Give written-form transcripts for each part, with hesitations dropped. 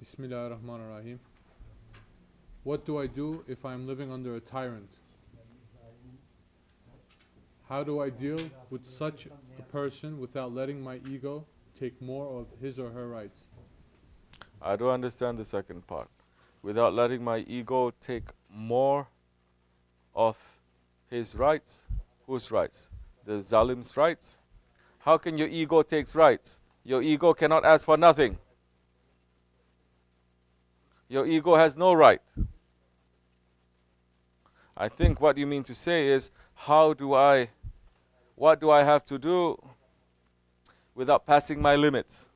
Bismillahirrahmanirrahim. What do I do if I am living under a tyrant? How do I deal with such a person without letting my ego take more of his or her rights? I don't understand the second part. Without letting my ego take more of his rights. Whose rights? The zalim's rights? How can your ego take rights? Your ego cannot ask for nothing. Your ego has no right. I think what you mean to say is, what do I have to do without passing my limits?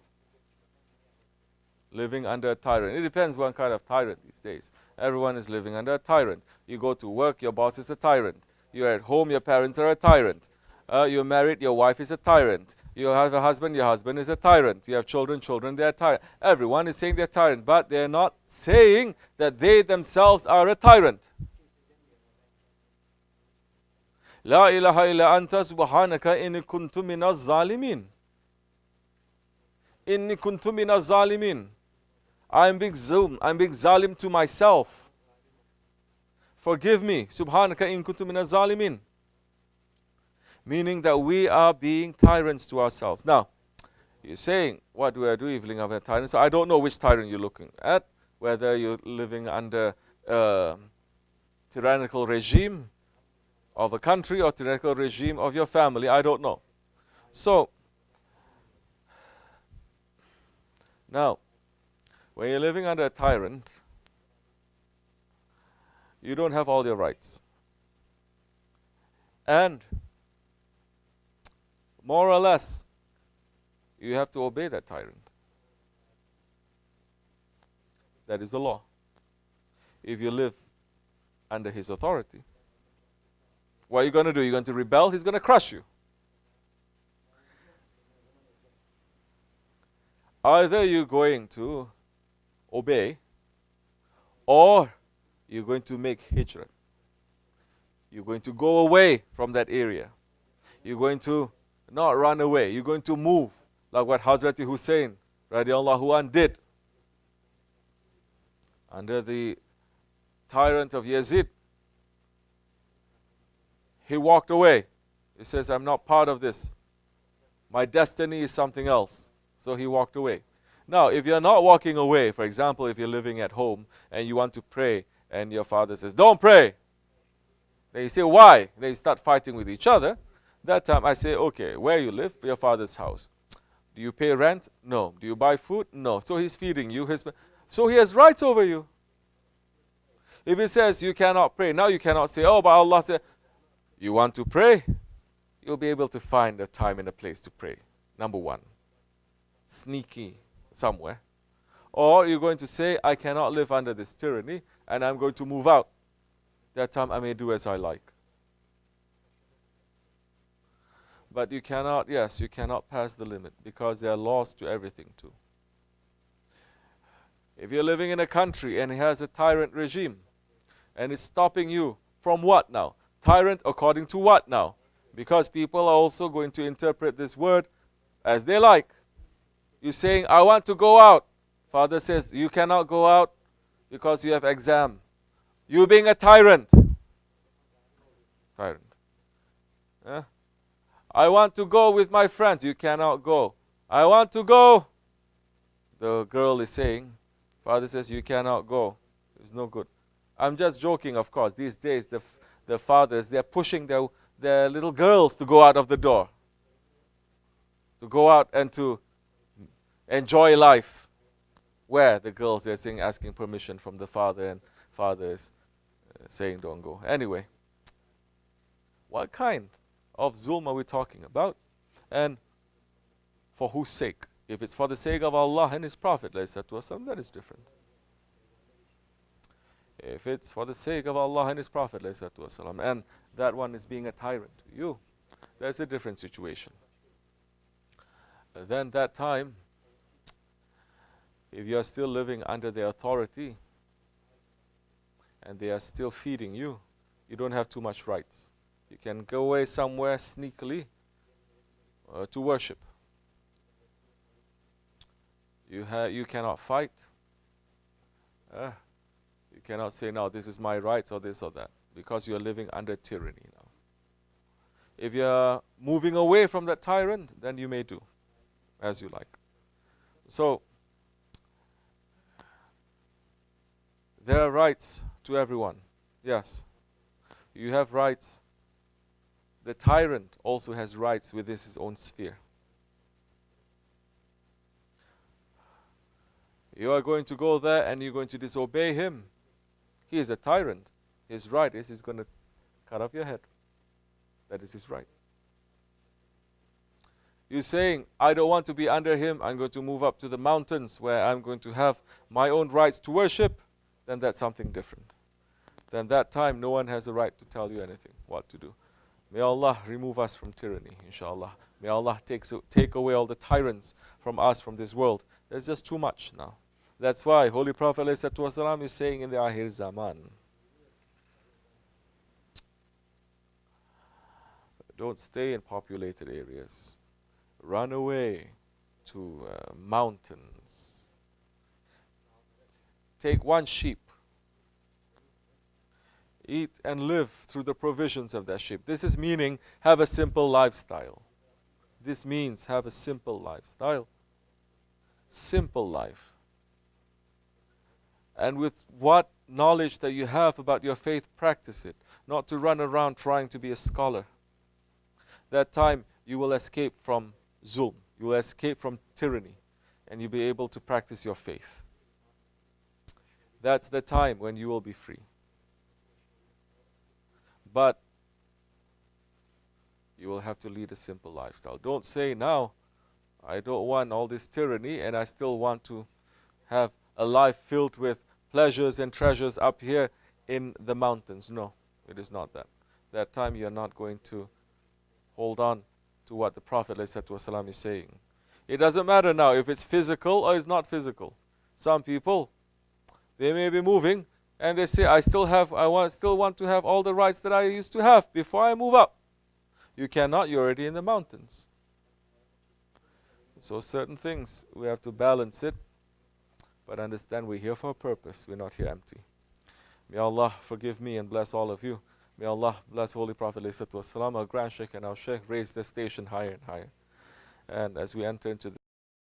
Living under a tyrant. It depends what kind of tyrant these days. Everyone is living under a tyrant. You go to work, your boss is a tyrant. You're at home, your parents are a tyrant. You're married, your wife is a tyrant. You have a husband, your husband is a tyrant. You have children, they're a tyrant. Everyone is saying they're tyrant, but they're not saying that they themselves are a tyrant. La ilaha illa anta subhanaka inni kuntu minaz zalimin. Inni kuntu minaz zalimin. I'm being zalim to myself. Forgive me. Subhanaka in kuntu minaz zalimin. Meaning that we are being tyrants to ourselves. Now, you're saying, what do I do if living under a tyrant? So I don't know which tyrant you're looking at. Whether you're living under a tyrannical regime of a country or tyrannical regime of your family. I don't know. So, now, when you're living under a tyrant, you don't have all your rights. And more or less, you have to obey that tyrant. That is the law. If you live under his authority, what are you going to do? You're going to rebel? He's going to crush you. Either you're going to obey, or you're going to make hijrah. You're going to go away from that area. You're going to not run away. You're going to move, like what Hazrat Hussein radiallahu anh did under the tyrant of Yazid. He walked away. He says, I'm not part of this. My destiny is something else. So he walked away. Now, if you're not walking away, for example, if you're living at home and you want to pray and your father says, don't pray. They say, why? They start fighting with each other. That time I say, okay, where you live? Your father's house. Do you pay rent? No. Do you buy food? No. So he's feeding you. So he has rights over you. If he says you cannot pray, now you cannot say, oh, but Allah said, you want to pray? You'll be able to find a time and a place to pray. Number one. Sneaky somewhere. Or you're going to say, I cannot live under this tyranny and I'm going to move out. That time I may do as I like. But you cannot, yes, you cannot pass the limit because there are laws to everything too. If you're living in a country and it has a tyrant regime and it's stopping you from what now? Tyrant according to what now? Because people are also going to interpret this word as they like. You're saying, I want to go out. Father says, you cannot go out because you have exam. You being a tyrant. Tyrant. Yeah? I want to go with my friends. You cannot go. I want to go. The girl is saying, Father says, you cannot go. It's no good. I'm just joking, of course. These days, the fathers, they're pushing their little girls to go out of the door. To go out and to enjoy life. Where the girls, they're saying, asking permission from the father, and father is saying, don't go. Anyway, what kind of zulm are we talking about? And for whose sake? If it's for the sake of Allah and His Prophet, that is different. If it's for the sake of Allah and His Prophet, and that one is being a tyrant to you, that's a different situation. Then that time, if you are still living under their authority and they are still feeding you, you don't have too much rights. You can go away somewhere sneakily to worship. You cannot fight. You cannot say, no, this is my rights or this or that, because you're living under tyranny now. If you're moving away from that tyrant, then you may do as you like. So, there are rights to everyone. Yes. You have rights. The tyrant also has rights within his own sphere. You are going to go there and you're going to disobey him. He is a tyrant. His right is he's going to cut off your head. That is his right. You're saying, I don't want to be under him. I'm going to move up to the mountains where I'm going to have my own rights to worship. Then that's something different. Then that time, no one has a right to tell you anything, what to do. May Allah remove us from tyranny, inshallah. May Allah take away all the tyrants from us, from this world. There's just too much now. That's why Holy Prophet ﷺ is saying in the Akhir Zaman, don't stay in populated areas. Run away to mountains. Take one sheep. Eat and live through the provisions of that sheep. This is meaning have a simple lifestyle. This means have a simple lifestyle. Simple life. And with what knowledge that you have about your faith, practice it. Not to run around trying to be a scholar. That time you will escape from zulm. You will escape from tyranny. And you'll be able to practice your faith. That's the time when you will be free. But you will have to lead a simple lifestyle. Don't say now, I don't want all this tyranny and I still want to have a life filled with pleasures and treasures up here in the mountains. No, it is not that. That time you are not going to hold on to what the Prophet ﷺ is saying. It doesn't matter now if it's physical or it's not physical. Some people, they may be moving and they say, I still want to have all the rights that I used to have before I move up. You cannot, you're already in the mountains. So certain things, we have to balance it. But understand we're here for a purpose. We're not here empty. May Allah forgive me and bless all of you. May Allah bless Holy Prophet ﷺ, our Grand Shaykh and our Shaykh, raise the station higher and higher. And as we enter into